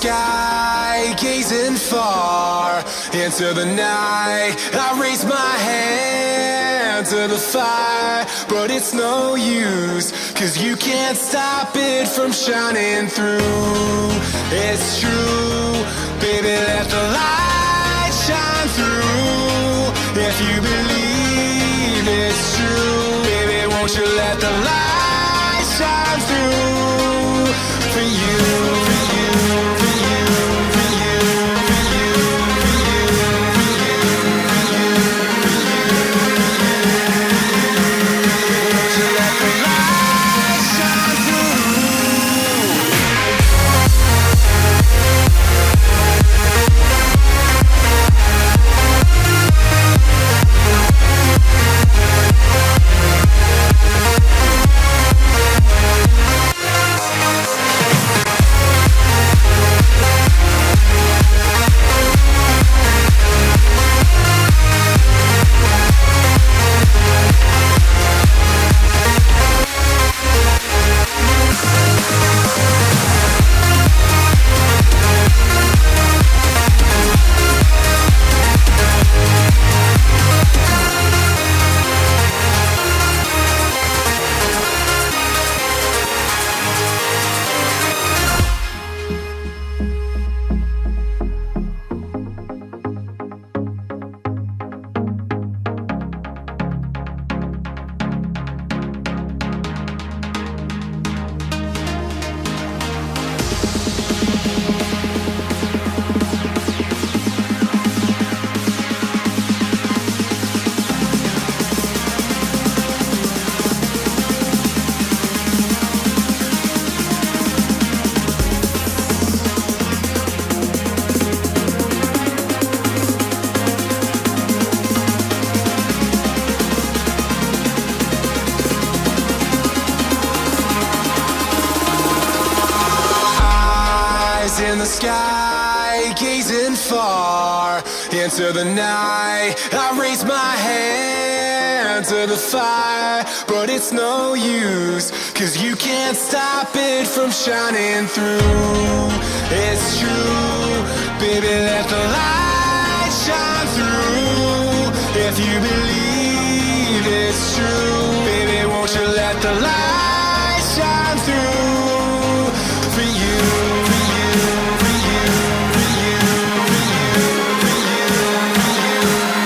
sky, gazing far into the night. I raise my hand to the fire, but it's no use, 'cause you can't stop it from shining through. It's true, baby, let the light shine through. If you believe it's true, baby, won't you let the light shine through for you, for you, for you, for you, for you, for you, for you, for you, won't you let the light shine through? In the sky, gazing far into the night. I raise my hand to the fire, but it's no use, 'cause you can't stop it from shining through. It's true, baby, let the light shine through. If you believe it's true, baby, won't you let the light shine through for you, for you, for you, for you, for you, for you, for you, for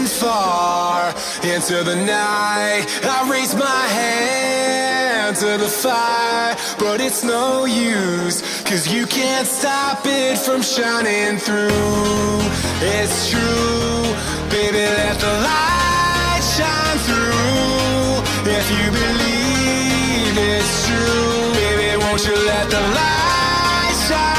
far into the night. I raise my hand to the fire, but it's no use, 'cause you can't stop it from shining through. It's true, baby, let the light shine through. If you believe it's true, baby, won't you let the light shine